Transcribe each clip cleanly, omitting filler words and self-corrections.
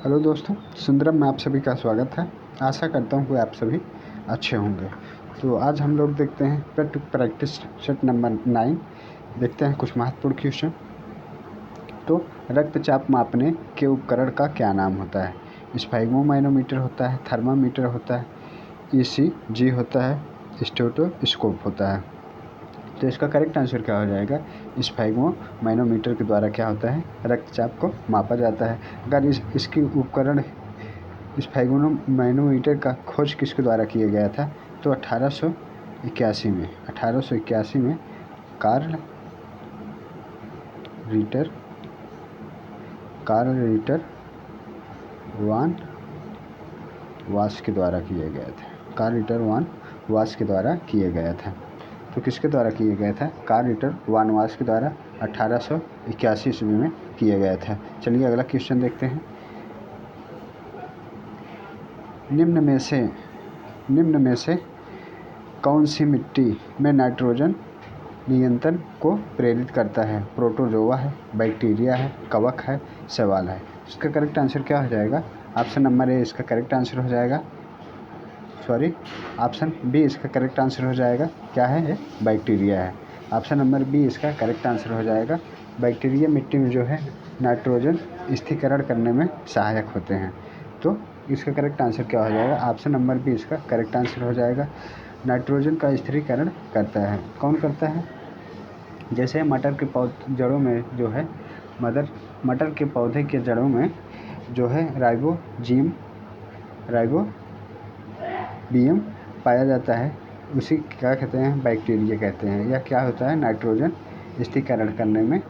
Hello दोस्तों, सुंदरम में आप सभी का स्वागत है। आशा करता हूँ कि आप सभी अच्छे होंगे। तो आज हम लोग देखते हैं पेट प्रैक्टिस सेट नंबर 9। देखते हैं कुछ महत्वपूर्ण क्वेश्चन। तो रक्तचाप मापने के उपकरण का क्या नाम होता है? स्फैग्मोमाइनोमीटर होता है, थर्मामीटर होता है, ECG होता है, स्टेथोस्कोप होता है। तो इसका करेक्ट आंसर क्या हो जाएगा? स्फैग्मोमाइनोमीटर के द्वारा क्या होता है? रक्तचाप को मापा जाता है। अगर इसकी उपकरण स्फैग्मोमाइनोमीटर का खोज किसके द्वारा किया गया था? तो 1881 में कार्ल रिटर वान वास के द्वारा किया गया था। कार्ल रिटर वान वास के द्वारा किया गया था। तो किसके द्वारा किया गया था? कार्ल रिटर वान वास के द्वारा 1881 ईस्वी में किया गया था। चलिए अगला क्वेश्चन देखते हैं। निम्न में से कौन सी मिट्टी में नाइट्रोजन नियंत्रण को प्रेरित करता है? प्रोटोजोआ है, बैक्टीरिया है, कवक है, शैवाल है। इसका करेक्ट आंसर क्या हो जाएगा? ऑप्शन नंबर ए इसका करेक्ट आंसर हो जाएगा। ऑप्शन बी इसका करेक्ट आंसर हो जाएगा। क्या है? बैक्टीरिया है। ऑप्शन नंबर बी इसका करेक्ट आंसर हो जाएगा। बैक्टीरिया मिट्टी में जो है नाइट्रोजन स्थिरीकरण करने में सहायक होते हैं। तो इसका करेक्ट आंसर क्या हो जाएगा? ऑप्शन नंबर बी इसका करेक्ट आंसर हो जाएगा। नाइट्रोजन का स्थिरीकरण करता है। कौन करता है? जैसे मटर के जड़ों में जो है मटर के पौधे के जड़ों में जो है राइजोबियम पाया जाता है, उसी क्या कहते हैं? बैक्टीरिया कहते हैं। यह क्या होता है? नाइट्रोजन स्थिरीकरण करने में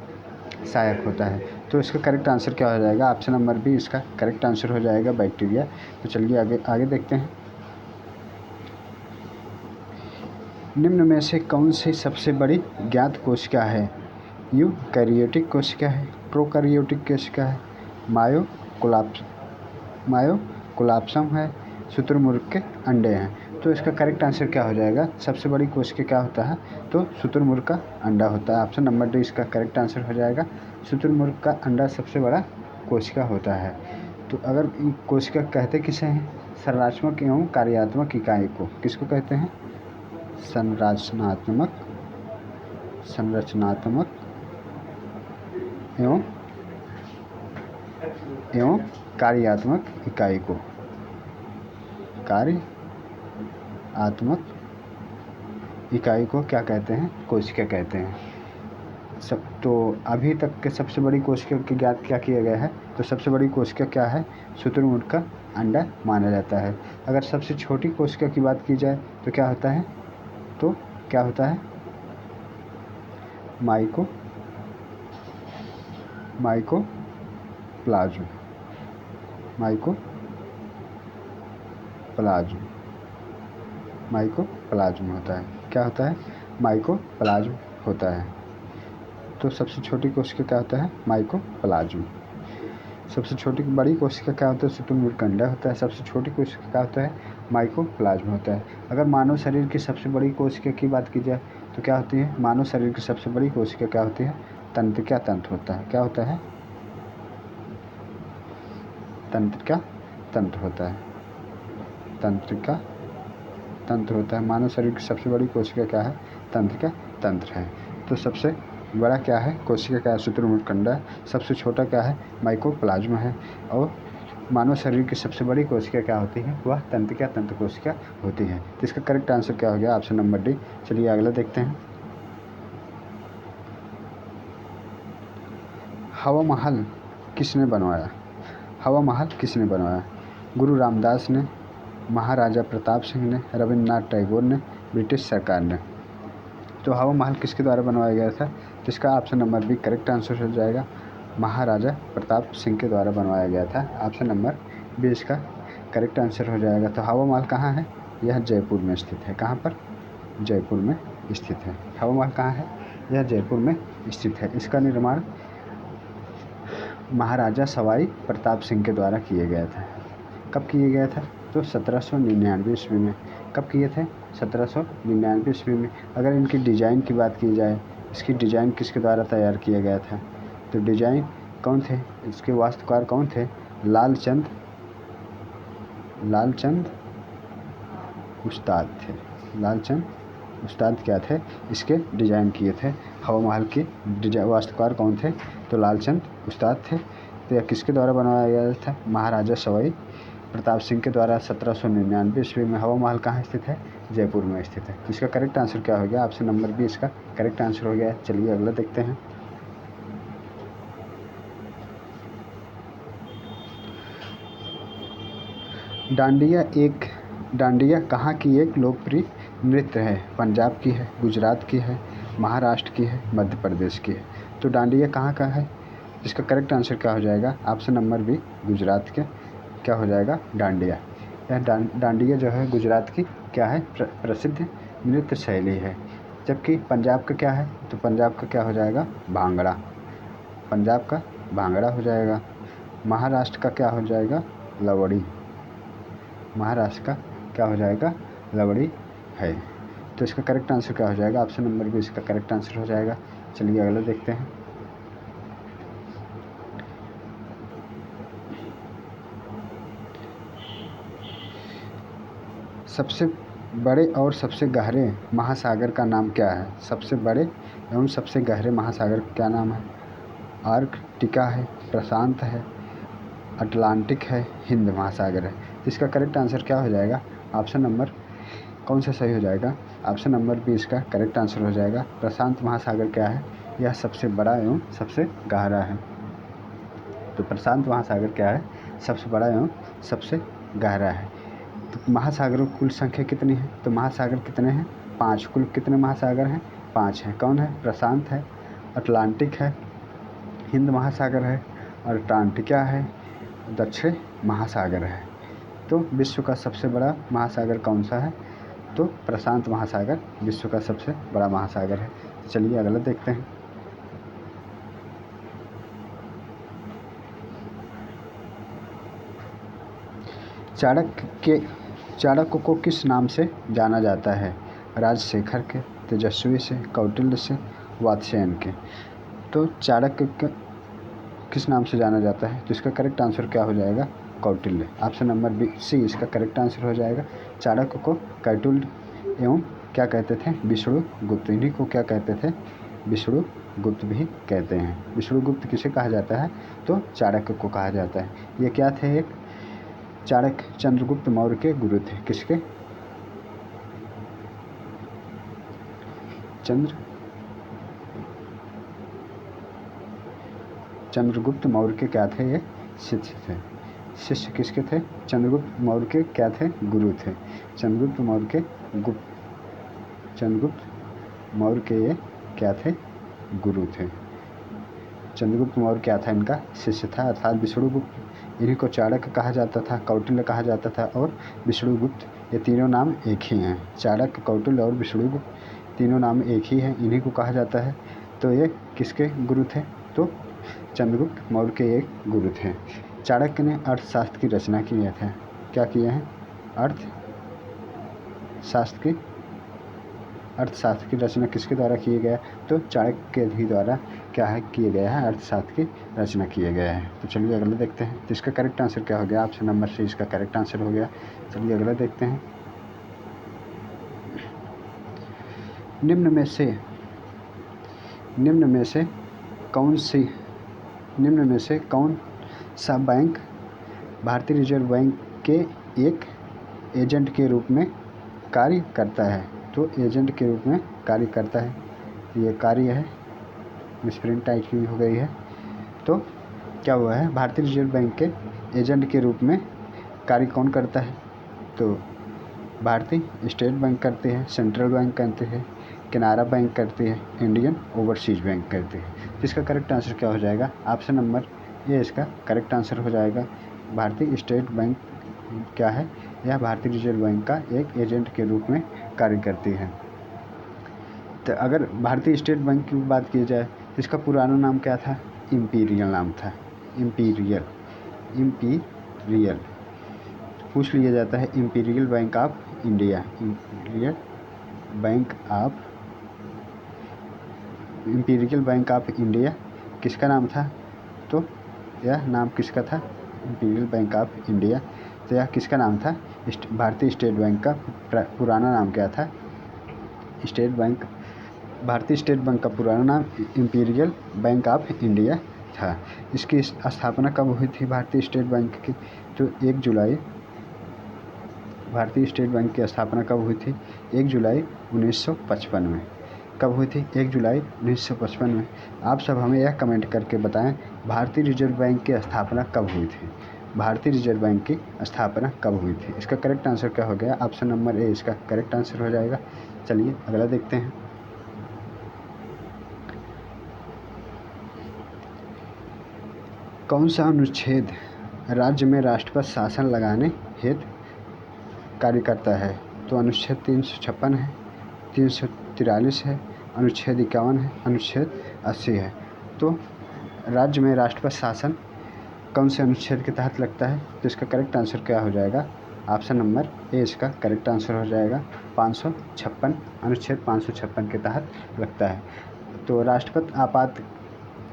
सहायक होता है। तो इसका करेक्ट आंसर क्या हो जाएगा? ऑप्शन नंबर बी इसका करेक्ट आंसर हो जाएगा, बैक्टीरिया। तो चलिए आगे देखते हैं। निम्न में से कौन सी सबसे बड़ी ज्ञात कोशिका है? यूकैरियोटिक कोशिका है, प्रोकैरियोटिक कोशिका है, मायोकोलाप्सम है, शुतुरमुर्ग के अंडे हैं। तो इसका करेक्ट आंसर क्या हो जाएगा? सबसे बड़ी कोशिका क्या होता है? तो शुतुरमुर्ग का अंडा होता है। ऑप्शन नंबर डी इसका करेक्ट आंसर हो जाएगा। शुतुरमुर्ग का अंडा सबसे बड़ा कोशिका होता है। तो अगर कोशिका कहते किसे हैं? संरचनात्मक एवं कार्यात्मक इकाई को किसको कहते हैं? संरचनात्मक एवं कार्यात्मक इकाई को क्या कहते हैं? कोशिका कहते हैं। तो अभी तक के सबसे बड़ी कोशिका की ज्ञात क्या किया गया है? तो सबसे बड़ी कोशिका क्या है? शुतुरमुर्ग का अंडा माना जाता है। अगर सबसे छोटी कोशिका की बात की जाए तो क्या होता है? तो क्या होता है? माइकोप्लाज्म होता है। क्या होता है? माइकोप्लाज्म होता है। तो सबसे छोटी कोशिका क्या होता है? माइकोप्लाज्म। सबसे बड़ी कोशिका क्या होता है? शुतुरमुर्ग का अंडा होता है। सबसे छोटी कोशिका क्या होता है? माइकोप्लाज्म होता है। अगर मानव शरीर की सबसे बड़ी कोशिका की बात की जाए तो क्या होती है? मानव शरीर की सबसे बड़ी कोशिका क्या होती है? तंत्रिका तंत्र होता है। क्या होता है? तंत्रिका तंत्र होता है। मानव शरीर की सबसे बड़ी कोशिका क्या है? तंत्रिका तंत्र है। तो सबसे बड़ा क्या है? कोशिका क्या है? शुतुरमुर्ग का अंडा। सबसे छोटा क्या है? माइकोप्लाज्म है। और मानव शरीर की सबसे बड़ी कोशिका क्या होती है? वह तंत्रिका तंत्र कोशिका होती है। तो इसका करेक्ट आंसर क्या हो गया? Option number D. चलिए अगला देखते हैं। हवा महल किसने बनवाया? गुरु रामदास ने, महाराजा प्रताप सिंह ने, रविन्द्रनाथ टैगोर ने, ब्रिटिश सरकार ने। तो हवा महल किसके द्वारा बनवाया गया था? तो इसका option number B correct answer हो जाएगा। महाराजा प्रताप सिंह के द्वारा बनवाया गया था। ऑप्शन नंबर बी इसका करेक्ट आंसर हो जाएगा। तो हवा महल कहाँ है? यह जयपुर में स्थित है। कहाँ पर? जयपुर में स्थित है। हवा महल कहाँ है? यह जयपुर में स्थित है। इसका निर्माण महाराजा सवाई प्रताप सिंह के द्वारा किया गया था। कब किया गया था? तो 1799 ईस्वी में। कब किए थे? 1799 ईस्वी में। अगर इनकी डिज़ाइन की बात की जाए, इसकी डिज़ाइन किसके द्वारा तैयार किया गया था? तो डिज़ाइन कौन थे? इसके वास्तुकार कौन थे? लालचंद उस्ताद थे। लालचंद उस्ताद क्या थे, इसके डिज़ाइन किए थे। हवा महल के वास्तुकार कौन थे, तो लालचंद उस्ताद थे। तो यह किसके द्वारा बनवाया गया था, महाराजा सवाई प्रताप सिंह के द्वारा 1799 ईस्वी में। हवा महल कहाँ स्थित है, जयपुर में स्थित है। इसका करेक्ट आंसर क्या हो गया, ऑप्शन नंबर बी इसका करेक्ट आंसर हो गया। चलिए अगला देखते हैं। डांडिया कहाँ की एक लोकप्रिय नृत्य है, पंजाब की है, गुजरात की है, महाराष्ट्र की है, मध्य प्रदेश की है। तो डांडिया कहाँ का है, इसका करेक्ट आंसर क्या हो जाएगा, ऑप्शन नंबर बी गुजरात के क्या हो जाएगा, डांडिया। यह डांडिया जो है गुजरात की क्या है, प्रसिद्ध नृत्य शैली है। जबकि पंजाब का क्या है, तो पंजाब का क्या हो जाएगा, भांगड़ा। पंजाब का भांगड़ा हो जाएगा। महाराष्ट्र का क्या हो जाएगा, लवड़ी। महाराष्ट्र का क्या हो जाएगा, लवड़ी है। तो इसका करेक्ट आंसर क्या हो जाएगा, ऑप्शन नंबर बी इसका करेक्ट आंसर हो जाएगा। चलिए अगला देखते हैं। सबसे बड़े और सबसे गहरे महासागर का नाम क्या है, सबसे बड़े एवं सबसे गहरे महासागर का क्या नाम है, आर्कटिका है, प्रशांत है, अटलांटिक है, हिंद महासागर है। इसका करेक्ट आंसर क्या हो जाएगा, ऑप्शन नंबर कौन सा सही हो जाएगा, ऑप्शन नंबर बी इसका करेक्ट आंसर हो जाएगा। प्रशांत महासागर क्या है, यह सबसे बड़ा एवं सबसे गहरा है। तो प्रशांत महासागर क्या है, सबसे बड़ा एवं सबसे गहरा है। तो महासागरों की कुल संख्या कितनी है, तो महासागर कितने हैं, 5। कुल कितने महासागर हैं, 5 हैं। कौन है, प्रशांत है, अटलांटिक है, हिंद महासागर है, और अंटार्कटिका है, दक्षिण महासागर है। तो विश्व का सबसे बड़ा महासागर कौन सा है, तो प्रशांत महासागर विश्व का सबसे बड़ा महासागर है। तो चलिए अगला देखते हैं। चाणक्य को किस नाम से जाना जाता है, राजशेखर के, तेजस्वी से, कौटिल्य से, वात्स्यायन के। तो चाणक्य किस नाम से जाना जाता है, तो इसका करेक्ट आंसर क्या हो जाएगा, Kautilya. Option number B C इसका करेक्ट आंसर हो जाएगा। चाणक्य को कौटिल्य एवं क्या कहते थे, विष्णुगुप्त। इन्हीं को क्या कहते थे, विष्णुगुप्त भी कहते हैं। विष्णुगुप्त किसे कहा जाता है, तो चाणक्य को कहा जाता है। ये क्या थे, एक चाणक्य चंद्रगुप्त मौर्य के गुरु थे। किसके, चंद्रगुप्त मौर्य के क्या थे, ये शिष्य थे। शिष्य किसके थे, चंद्रगुप्त मौर्य के क्या थे, गुरु थे। चंद्रगुप्त मौर्य के ये क्या थे, गुरु थे। चंद्रगुप्त मौर्य क्या था, इनका शिष्य था, अर्थात विष्णुगुप्त। इन्हीं को चाणक्य कहा जाता था, कौटिल्य कहा जाता था और विष्णुगुप्त, ये तीनों नाम एक ही हैं। चाणक्य, कौटिल्य और विष्णुगुप्त तीनों नाम एक ही हैं, इन्हीं को कहा जाता है। तो ये किसके गुरु थे, तो चंद्रगुप्त मौर्य के एक गुरु थे। चाणक्य ने अर्थशास्त्र की रचना की है, क्या किए हैं, अर्थशास्त्र की रचना किसके द्वारा किए गया, तो चाणक्य के ही द्वारा क्या है, किए गया है, अर्थशास्त्र की रचना किए गया है। तो चलिए अगला देखते हैं। तो इसका करेक्ट आंसर क्या हो गया, ऑप्शन नंबर सी इसका करेक्ट आंसर हो गया। चलिए अगला देखते हैं। निम्न में से कौन सा बैंक भारतीय रिजर्व बैंक के एक एजेंट के रूप में कार्य करता है, तो एजेंट के रूप में कार्य करता है। ये कार्य है, मिसप्रिंट टाइप की हो गई है। तो क्या हुआ है, भारतीय रिजर्व बैंक के एजेंट के रूप में कार्य कौन करता है, तो भारतीय स्टेट बैंक करती है, सेंट्रल बैंक करती है, केनरा बैंक करती है, इंडियन ओवरसीज बैंक करती है। इसका करेक्ट आंसर क्या हो जाएगा, ऑप्शन नंबर ये इसका करेक्ट आंसर हो जाएगा। भारतीय स्टेट बैंक क्या है, यह भारतीय रिजर्व बैंक का एक एजेंट के रूप में कार्य करती है। तो अगर भारतीय स्टेट बैंक की बात की जाए, इसका पुराना नाम क्या था, इम्पीरियल नाम था, इम्पीरियल पूछ लिया जाता है। Imperial bank of India, imperial bank of India किसका नाम था, तो यह नाम किसका था, इंपीरियल बैंक ऑफ इंडिया। तो यह किसका नाम था? भारतीय स्टेट बैंक का पुराना नाम क्या था? भारतीय स्टेट बैंक का पुराना नाम इंपीरियल बैंक ऑफ इंडिया था। इसकी स्थापना कब हुई थी भारतीय स्टेट बैंक की? तो 1 जुलाई, भारतीय स्टेट बैंक की स्थापना कब हुई थी? 1 जुलाई 1955 में। कब हुई थी? 1 जुलाई 1955 में। आप सब हमें यह कमेंट करके बताएं, भारतीय रिजर्व बैंक की स्थापना कब हुई थी? भारतीय रिजर्व बैंक की स्थापना कब हुई थी? इसका करेक्ट आंसर क्या हो गया? ऑप्शन नंबर ए इसका करेक्ट आंसर हो जाएगा। चलिए अगला देखते हैं। कौन सा अनुच्छेद राज्य में राष्ट्रपति शासन लगाने हेतु कार्य करता है? तो अनुच्छेद 356 है, 343 है, अनुच्छेद 51 है, अनुच्छेद 80 है। तो राज्य में राष्ट्रपति शासन कौन से अनुच्छेद के तहत लगता है? तो इसका करेक्ट आंसर क्या हो जाएगा? ऑप्शन नंबर ए इसका करेक्ट आंसर हो जाएगा। 556, अनुच्छेद 556 के तहत लगता है। तो राष्ट्रपति आपात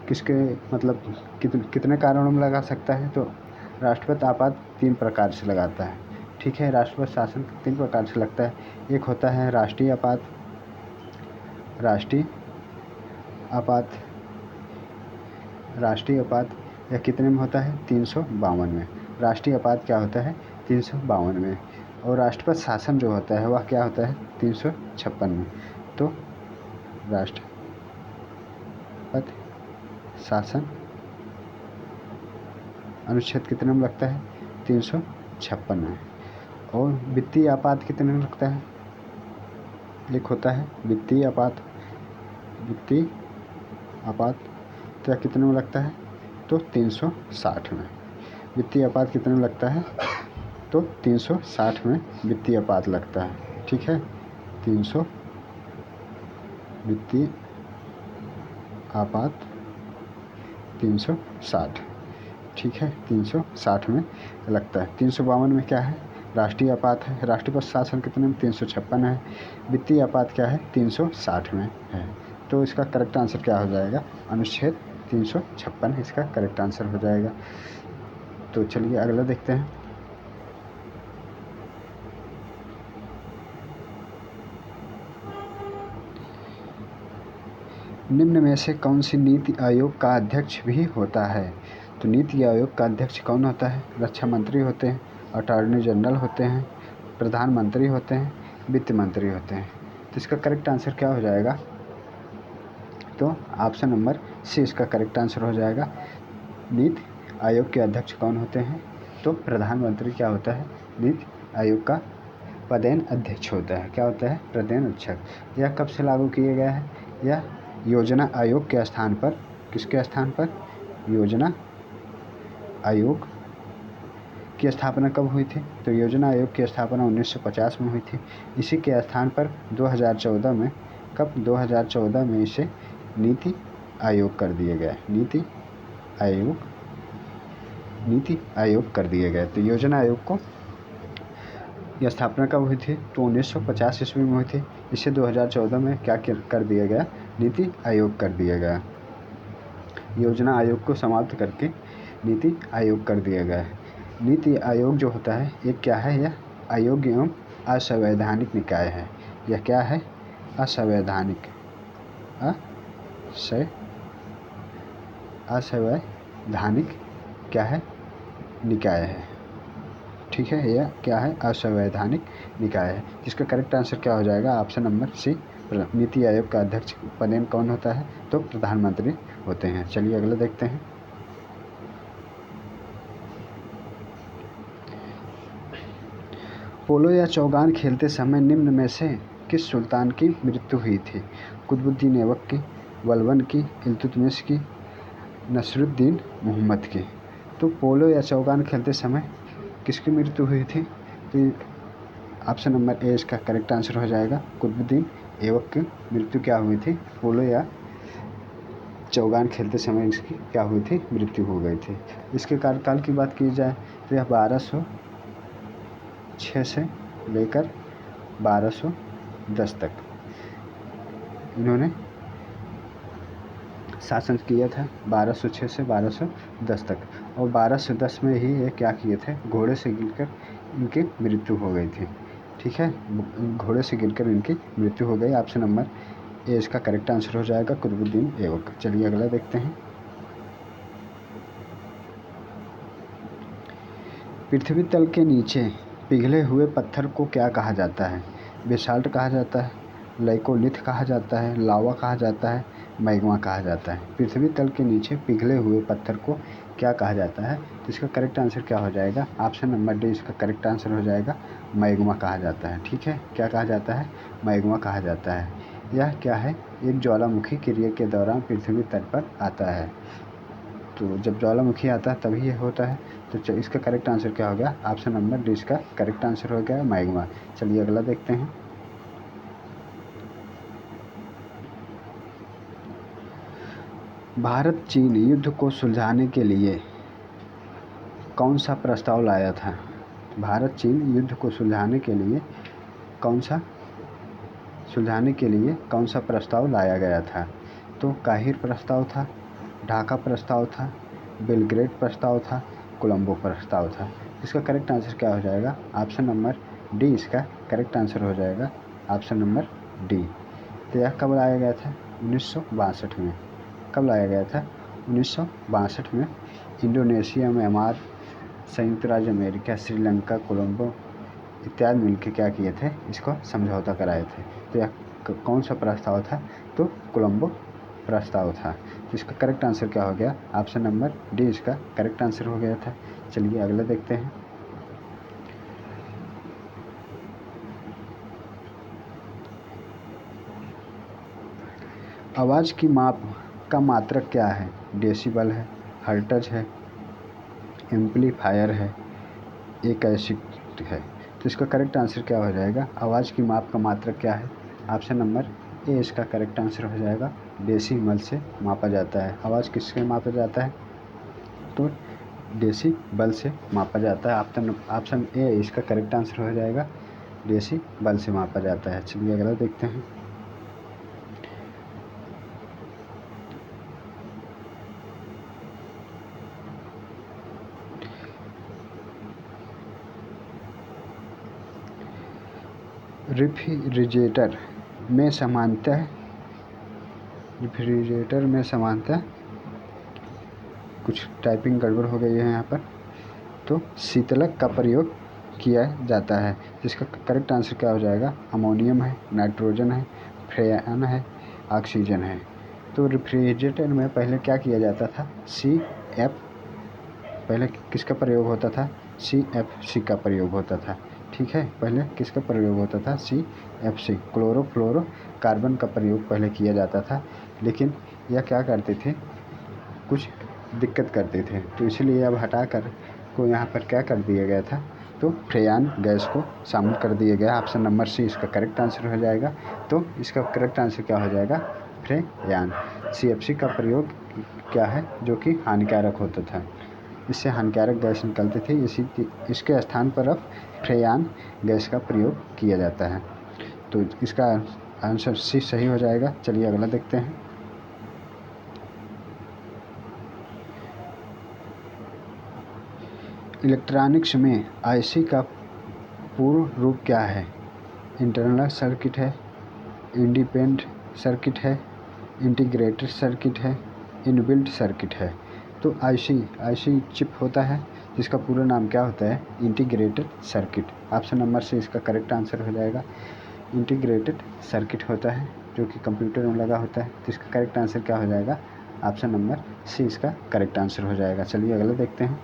किसके मतलब कितने कारणों में लगा सकता है? तो राष्ट्रपति आपात 3 प्रकार से लगाता है। ठीक है, राष्ट्रपति शासन 3 प्रकार से लगता है। एक होता है राष्ट्रीय आपात, राष्ट्रीय आपात यह कितने में होता है? 352 में। राष्ट्रीय आपात क्या होता है? 352 में। और राष्ट्रपति शासन जो होता है वह क्या होता है? 356 में। तो राष्ट्रपति शासन अनुच्छेद कितने में लगता है? 356 में। और वित्तीय आपात कितने में लगता है? एक होता है वित्तीय आपात तो कितने में लगता है? तो 360 में। वित्तीय आपात कितने में लगता है? तो 360 में वित्तीय आपात लगता है। ठीक है, वित्तीय आपात 360। ठीक है, 360 में लगता है। 352 में क्या है? राष्ट्रीय आपात है। राष्ट्रपति शासन कितने में? 356 है। वित्तीय आपात क्या है? 360 में है। तो इसका करेक्ट आंसर क्या हो जाएगा? अनुच्छेद 356 इसका करेक्ट आंसर हो जाएगा। तो चलिए अगला देखते हैं। निम्न में से कौन सी नीति आयोग का अध्यक्ष भी होता है? तो नीति आयोग का अध्यक्ष कौन होता है? रक्षा मंत्री होते हैं, अटॉर्नी जनरल होते हैं, प्रधानमंत्री होते हैं, वित्त मंत्री होते हैं। तो इसका करेक्ट आंसर क्या हो जाएगा? तो ऑप्शन नंबर सी इसका करेक्ट आंसर हो जाएगा। नीति आयोग के अध्यक्ष कौन होते हैं? तो प्रधानमंत्री क्या होता है? नीति आयोग का पदेन अध्यक्ष होता है। क्या होता है? पदेन अध्यक्ष। यह कब से लागू किया गया है? यह योजना आयोग के स्थान पर, किसके स्थान पर? योजना आयोग की स्थापना कब हुई थी? तो योजना आयोग की स्थापना 1950 में हुई थी। इसी के स्थान पर 2014 में, कब? 2014 में इसे नीति आयोग कर दिया गया। नीति आयोग कर दिया गया। तो योजना आयोग को यह स्थापना कब हुई थी? तो 1950 ईस्वी में हुई थी। इसे 2014 में क्या कर दिया गया? नीति आयोग कर दिया गया। योजना आयोग को समाप्त करके नीति आयोग कर दिया गया है। नीति आयोग जो होता है ये क्या है? यह अयोग्य एवं असंवैधानिक निकाय है। यह क्या है? असंवैधानिक क्या है? निकाय है। ठीक है, यह क्या है? असंवैधानिक निकाय है। जिसका करेक्ट आंसर क्या हो जाएगा? Option number C. NITI Aayog का अध्यक्ष पदेन कौन होता है? तो प्रधानमंत्री होते हैं। चलिए अगला देखते हैं। पोलो या चौगान खेलते समय निम्न में से किस सुल्तान की मृत्यु हुई थी? कुतुबुद्दीन ऐबक की, बलबन की, इल्तुतमिश की, नसरुद्दीन मोहम्मद की। तो पोलो या चौगान खेलते समय किसकी मृत्यु हुई थी? तो ऑप्शन नंबर ए इसका करेक्ट आंसर हो जाएगा। कुतुबुद्दीन ऐबक की मृत्यु क्या हुई थी? पोलो या चौगान खेलते समय इसकी क्या हुई थी? मृत्यु हो गई थी। इसके कार्यकाल की बात की जाए तो यह 1206 से लेकर 1210 तक इन्होंने शासन किया था। 1206 से 1210 तक। और 1210 में ही ये क्या किए थे, घोड़े से गिरकर इनकी मृत्यु हो गई थी। ठीक है, घोड़े से गिरकर इनकी मृत्यु हो गई। ऑप्शन नंबर ए इसका करेक्ट आंसर हो जाएगा, कुतुबुद्दीन ऐबक। चलिए अगला देखते हैं। पृथ्वी तल के नीचे पिघले हुए पत्थर को क्या कहा जाता है? बेसाल्ट कहा जाता है, लाइकोलिथ कहा जाता है, लावा कहा जाता है, मैग्मा कहा जाता है। पृथ्वी तल के नीचे पिघले हुए पत्थर को क्या कहा जाता है? तो इसका करेक्ट आंसर क्या हो जाएगा? ऑप्शन नंबर डी इसका करेक्ट आंसर हो जाएगा, मैग्मा कहा जाता है। ठीक है, क्या कहा जाता है? मैग्मा कहा जाता है। यह क्या है? एक ज्वालामुखी क्रिया के दौरान पृथ्वी तल पर आता है। तो जब ज्वालामुखी आता है तभी ये होता है। तो इसका करेक्ट आंसर क्या हो गया? ऑप्शन नंबर डी इसका करेक्ट आंसर हो गया, मैग्मा। चलिए अगला देखते हैं। भारत चीन युद्ध को सुलझाने के लिए कौन सा प्रस्ताव लाया था? भारत चीन युद्ध को सुलझाने के लिए कौन सा प्रस्ताव लाया गया था? तो काहिर प्रस्ताव था, ढाका प्रस्ताव था, बेलग्रेड प्रस्ताव था, कोलंबो प्रस्ताव था। इसका करेक्ट आंसर क्या हो जाएगा? ऑप्शन नंबर डी इसका करेक्ट आंसर हो जाएगा, ऑप्शन नंबर डी। तो यह कब लाया गया था? 1962 में। कब लाया गया था? 1962 में। इंडोनेशिया, म्यांमार, संयुक्त राज्य अमेरिका, श्रीलंका, कोलंबो इत्यादि मिलकर क्या किए थे? इसको समझौता कराए थे। तो यह कौन सा प्रस्ताव था? तो कोलंबो प्रस्ताव था। तो इसका करेक्ट आंसर क्या हो गया? ऑप्शन नंबर डी इसका करेक्ट आंसर हो गया था। चलिए अगला देखते हैं। आवाज़ की माप का मात्रक क्या है? डेसिबल है, हर्ट्ज है, एम्पलीफायर है, एकैसिक है। तो इसका करेक्ट आंसर क्या हो जाएगा? आवाज़ की माप का मात्रक क्या है? ऑप्शन नंबर ए इसका करेक्ट आंसर हो जाएगा, डेसिमल से मापा जाता है। आवाज़ किससे मापा जाता है? तो डेसिबल से मापा जाता है। ऑप्शन ए इसका करेक्ट आंसर हो जाएगा, डेसिबल से मापा जाता है। चलिए अगला देखते हैं। रेफ्रिजरेटर में सामान्यतः कुछ टाइपिंग गड़बड़ हो गई है यहाँ पर। तो शीतलक का प्रयोग किया जाता है, जिसका करेक्ट आंसर क्या हो जाएगा? अमोनियम है, नाइट्रोजन है, फ्रेयन है, ऑक्सीजन है। तो रेफ्रिजरेटर में पहले क्या किया जाता था? पहले किसका प्रयोग होता था? CFC का प्रयोग होता था। ठीक है, पहले किसका प्रयोग होता था? CFC, क्लोरोफ्लोरोकार्बन का प्रयोग पहले किया जाता था। लेकिन यह क्या करते थे? कुछ दिक्कत करते थे, तो इसलिए अब हटाकर को यहाँ पर क्या कर दिया गया था? तो फ्रेयान गैस को शामिल कर दिया गया। ऑप्शन नंबर सी इसका करेक्ट आंसर हो जाएगा। तो इसका करेक्ट आंसर क्या हो जाएगा? फ्रेयान। CFC का प्रयोग क्या है? जो कि हानिकारक होता था, इससे हानिकारक गैस निकलती थी। इसके स्थान पर अब फ्रेयान गैस का प्रयोग किया जाता है। तो इसका आंसर सी सही हो जाएगा। चलिए अगला देखते हैं। इलेक्ट्रॉनिक्स में IC का पूर्ण रूप क्या है? इंटरनल सर्किट है, इंडिपेंडेंट सर्किट है, इंटीग्रेटेड सर्किट है, इनबिल्ट सर्किट है। तो IC चिप होता है, जिसका पूरा नाम क्या होता है? Integrated circuit. ऑप्शन नंबर से इसका करेक्ट आंसर हो जाएगा, इंटीग्रेटेड सर्किट होता है, जो कि कंप्यूटर में लगा होता है। तो इसका करेक्ट आंसर क्या हो जाएगा? ऑप्शन नंबर सी इसका करेक्ट आंसर हो जाएगा। चलिए अगला देखते हैं।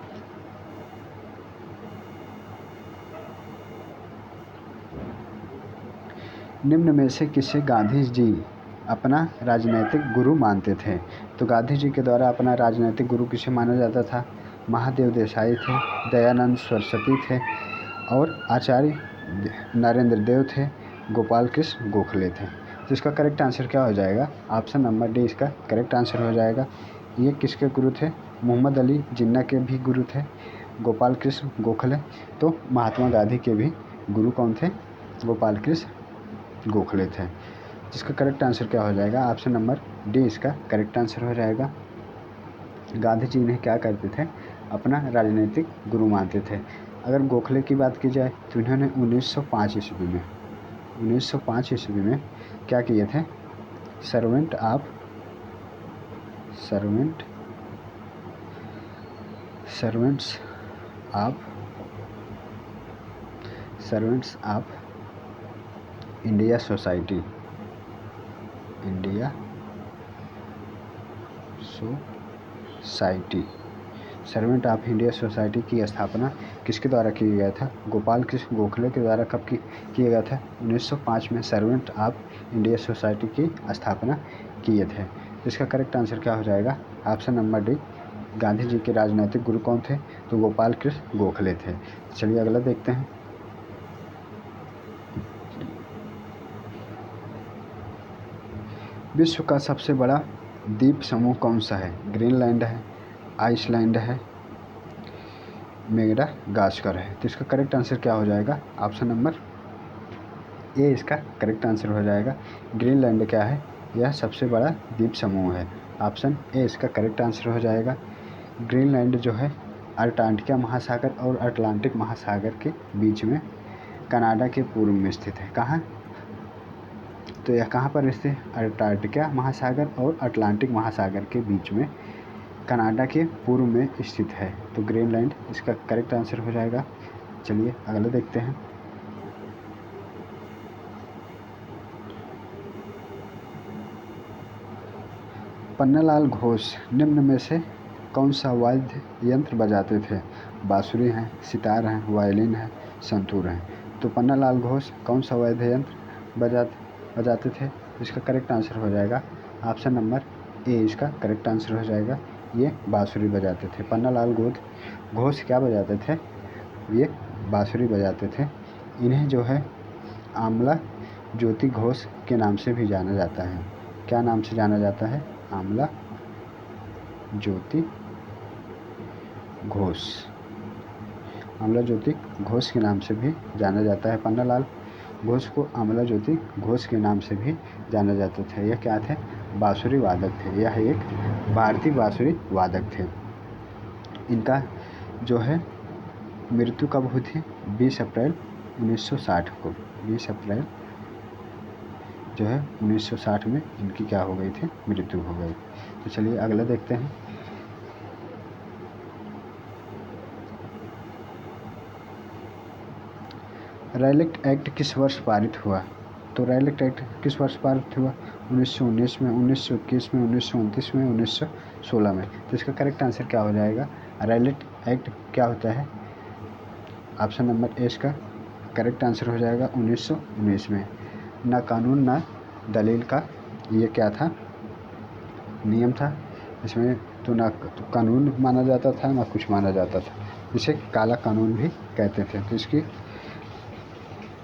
निम्न में से किसे गांधी जी अपना राजनैतिक गुरु मानते थे? तो गांधी जी के द्वारा अपना राजनैतिक गुरु किसे माना जाता था? महादेव देसाई थे, दयानंद सरस्वती थे, और आचार्य नरेंद्र देव थे, गोपाल कृष्ण गोखले थे। तो इसका करेक्ट आंसर क्या हो जाएगा? ऑप्शन नंबर डी इसका करेक्ट आंसर हो जाएगा। ये किसके गुरु थे? मोहम्मद अली जिन्ना के भी गुरु थे गोपाल कृष्ण गोखले। तो महात्मा गांधी के भी गुरु कौन थे? गोपाल कृष्ण गोखले थे। जिसका करेक्ट आंसर क्या हो जाएगा? ऑप्शन नंबर डी इसका करेक्ट आंसर हो जाएगा। गांधी जी ने क्या करते थे? अपना राजनीतिक गुरु मानते थे। अगर गोखले की बात की जाए तो इन्होंने 1905 ईस्वी में क्या किए थे? Servants of India society servant of India society की स्थापना किसके द्वारा किया गया था? गोपाल कृष्ण गोखले के द्वारा कब किया गया था? 1905 में सर्वेंट ऑफ इंडिया सोसाइटी की स्थापना किए थे। इसका करेक्ट आंसर क्या हो जाएगा? Option number D. Gandhi ji के राजनीतिक गुरु कौन थे? तो गोपाल कृष्ण गोखले थे। चलिए अगला देखते हैं। विश्व का सबसे बड़ा द्वीप समूह कौन सा है? ग्रीनलैंड है, आइसलैंड है, मेडागास्कर है। तो इसका करेक्ट आंसर क्या हो जाएगा? ऑप्शन नंबर ए इसका करेक्ट आंसर हो जाएगा। ग्रीनलैंड क्या है? यह सबसे बड़ा द्वीप समूह है। ऑप्शन ए इसका करेक्ट आंसर हो जाएगा। ग्रीनलैंड जो है अंटार्कटिका महासागर और अटलांटिक महासागर के बीच में कनाडा के पूर्व में स्थित है। कहाँ? तो यह कहाँ पर स्थित है? अंटार्कटिका महासागर और अटलांटिक महासागर के बीच में कनाडा के पूर्व में स्थित है। तो ग्रीनलैंड इसका करेक्ट आंसर हो जाएगा। चलिए अगला देखते हैं। पन्नालाल घोष निम्न में से कौन सा वाद्य यंत्र बजाते थे? बांसुरी है, सितार है, वायलिन है, संतूर है। तो पन्नालाल घोष कौन सा वाद्य यंत्र बजाते थे? इसका करेक्ट आंसर हो जाएगा ऑप्शन नंबर ए इसका करेक्ट आंसर हो जाएगा। ये बांसुरी बजाते थे। पन्नालाल घोष क्या बजाते थे? ये बांसुरी बजाते थे। इन्हें जो है आमला ज्योति घोष के नाम से भी जाना जाता है। क्या नाम से जाना जाता है? आमला ज्योति घोष के नाम से भी जाना जाता है। पन्नालाल घोष को आमला ज्योति घोष के नाम से भी जाना जाता था। यह क्या थे? बांसुरी वादक थे। यह एक भारतीय बांसुरी वादक थे। इनका जो है मृत्यु कब हुई थी? 20 अप्रैल 1960 को। 20 अप्रैल जो है 1960 में इनकी क्या हो गई थी? मृत्यु हो गई। तो चलिए अगला देखते हैं। रैलिट एक्ट किस वर्ष पारित हुआ? तो रैलिट एक्ट किस वर्ष पारित हुआ? 1919 में, 1921 में, 1929 में, 1916 में। तो इसका करेक्ट आंसर क्या हो जाएगा? रैलिट एक्ट क्या होता है? ऑप्शन नंबर ए इसका करेक्ट आंसर हो जाएगा 1919 में। ना कानून ना दलील का ये क्या था? नियम था। इसमें तो ना तो कानून माना जाता था ना कुछ माना जाता था। इसे काला कानून भी कहते थे। तो इसकी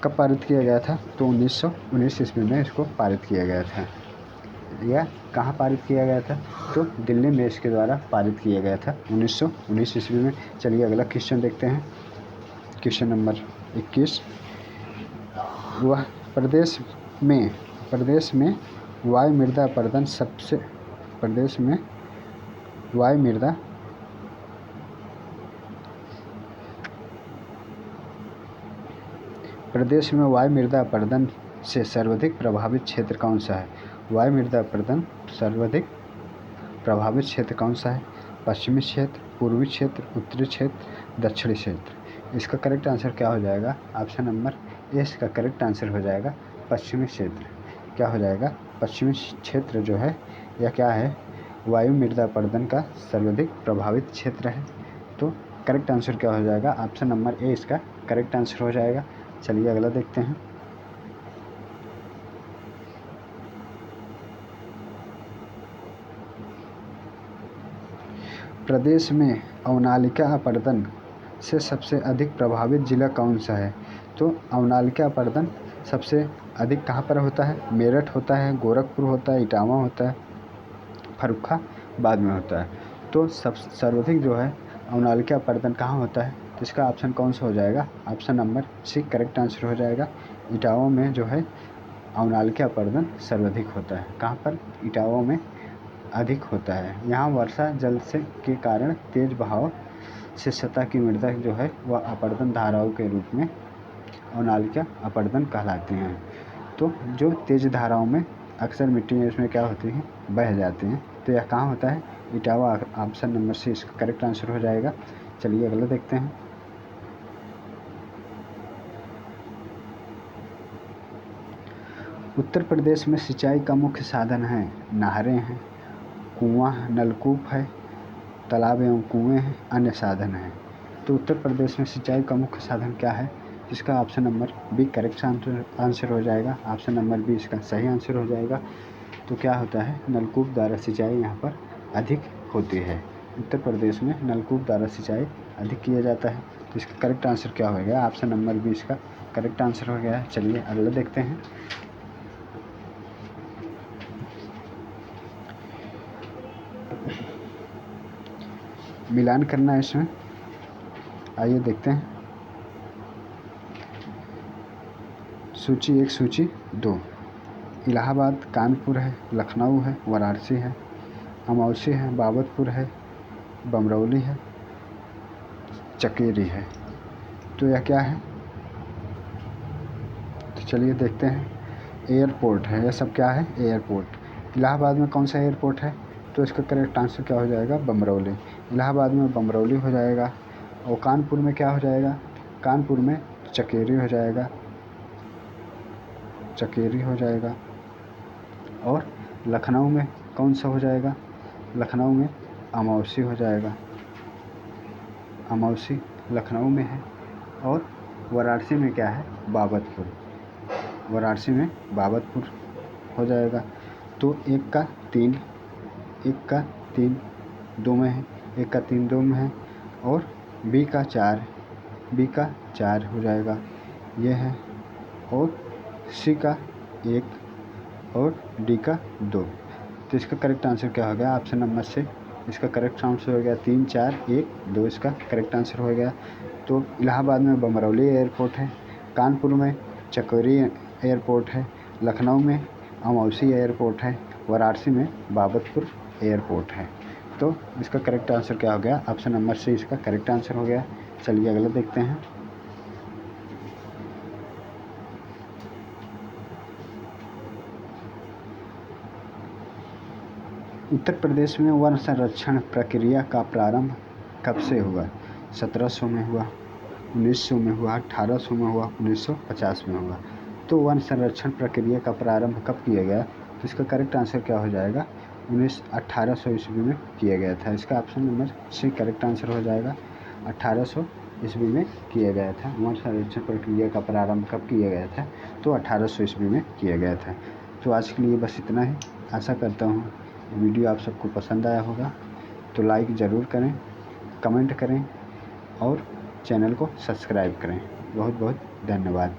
कब पारित किया गया था? तो 1919 ईस्वी में इसको पारित किया गया था। यह कहाँ पारित किया गया था? तो दिल्ली में इसके द्वारा पारित किया गया था 1919 ईस्वी में। चलिए अगला क्वेश्चन देखते हैं। Question number 21। वह प्रदेश में वायु मृदा अपरदन सबसे प्रदेश में वायु मृदा अपरदन से सर्वाधिक प्रभावित क्षेत्र कौन सा है? वायु मृदा अपरदन सर्वाधिक प्रभावित क्षेत्र कौन सा है? पश्चिमी क्षेत्र, पूर्वी क्षेत्र, उत्तरी क्षेत्र, दक्षिणी क्षेत्र। इसका करेक्ट आंसर क्या हो जाएगा? ऑप्शन नंबर ए इसका करेक्ट आंसर हो जाएगा पश्चिमी क्षेत्र। क्या हो जाएगा? पश्चिमी क्षेत्र जो है यह क्या है? वायु मृदा अपरदन का सर्वाधिक प्रभावित क्षेत्र है। तो करेक्ट आंसर क्या हो जाएगा? ऑप्शन नंबर ए इसका करेक्ट आंसर हो जाएगा। चलिए अगला देखते हैं। प्रदेश में अवनालिका अपरदन से सबसे अधिक प्रभावित जिला कौन सा है? तो अवनालिका अपरदन सबसे अधिक कहाँ पर होता है? मेरठ होता है, गोरखपुर होता है, इटावा होता है, फर्रुखाबाद में होता है। तो सब सर्वाधिक जो है अवनालिका अपरदन कहाँ होता है? तो इसका ऑप्शन कौन सा हो जाएगा? Option number C correct answer हो जाएगा। इटावा में जो है अवनालिका अपरदन सर्वाधिक होता है। कहाँ पर? इटावा में अधिक होता है। यहाँ वर्षा जल से के कारण तेज बहाव से सतह की मृदा जो है वह अपरदन धाराओं के रूप में अवनालिका अपरदन कहलाती हैं। तो जो तेज़ धाराओं में अक्सर मिट्टी में इसमें क्या होती है, बह जाती हैं। तो यह कहाँ होता है, इटावा। ऑप्शन नंबर सी इसका करेक्ट आंसर हो जाएगा। चलिए अगला देखते हैं। उत्तर प्रदेश में सिंचाई का मुख्य साधन है, नहरें हैं, कुआं नलकूप है, तालाब एवं कुएं हैं, अन्य साधन हैं। तो उत्तर प्रदेश में सिंचाई का मुख्य साधन क्या है, इसका option number B correct answer हो जाएगा। ऑप्शन नंबर बी इसका सही आंसर हो जाएगा। तो क्या होता है, नलकूप द्वारा सिंचाई यहाँ पर अधिक होती है। उत्तर प्रदेश में नलकूप द्वारा सिंचाई अधिक किया जाता है। तो इसका करेक्ट आंसर क्या हो गया, ऑप्शन नंबर बी इसका करेक्ट आंसर हो गया है। चलिए अगला देखते हैं। मिलान करना है इसमें, आइए देखते हैं। सूची 1 सूची 2, इलाहाबाद, कानपुर है, लखनऊ है, वाराणसी है, अमौसी है, बाबतपुर है, बमरौली है, चकेरी है। तो यह क्या है, तो चलिए देखते हैं। एयरपोर्ट है, यह सब क्या है, एयरपोर्ट। इलाहाबाद में कौन सा एयरपोर्ट है, तो इसका करेक्ट आंसर क्या हो जाएगा, बमरौली। इलाहाबाद में बमरौली हो जाएगा। और कानपुर में क्या हो जाएगा, कानपुर में चकेरी हो जाएगा, चकेरी हो जाएगा। और लखनऊ में कौन सा हो जाएगा, लखनऊ में अमौसी हो जाएगा, अमौसी लखनऊ में है। और वाराणसी में क्या है, बाबतपुर, वाराणसी में बाबतपुर हो जाएगा। तो 1 का 3, 1 का 3 2 में है, 1 का 3 2 में है। और बी का 4, बी का 4 हो जाएगा, ये है। और सी का 1 और डी का 2। तो इसका करेक्ट आंसर क्या हो गया, ऑप्शन नंबर से इसका करेक्ट आंसर हो गया 3 4 1 2, इसका करेक्ट आंसर हो गया। तो इलाहाबाद में बमरौली एयरपोर्ट है, कानपुर में चकोरी एयरपोर्ट है, लखनऊ में अमौसी एयरपोर्ट है, वाराणसी में बाबतपुर एयरपोर्ट है। तो इसका करेक्ट आंसर क्या हो गया, ऑप्शन नंबर सी इसका करेक्ट आंसर हो गया। चलिए अगला देखते हैं। उत्तर प्रदेश में वन संरक्षण प्रक्रिया का प्रारंभ कब से हुआ, 1700 में हुआ, 1900 में हुआ, 1800 में हुआ, 1950 में हुआ। तो वन संरक्षण प्रक्रिया का प्रारंभ कब किया गया, तो इसका करेक्ट आंसर क्या हो जाएगा, 1800 ईस्वी में किया गया था। इसका option number C correct answer हो जाएगा। 1800 ईस्वी में किया गया था। वन संरक्षण प्रक्रिया का प्रारंभ कब किया गया था, तो 1800 ईस्वी में किया गया था। तो आज के लिए बस इतना ही। आशा करता हूँ वीडियो आप सबको पसंद आया होगा। तो लाइक ज़रूर करें, कमेंट करें और चैनल को सब्सक्राइब करें। बहुत बहुत धन्यवाद।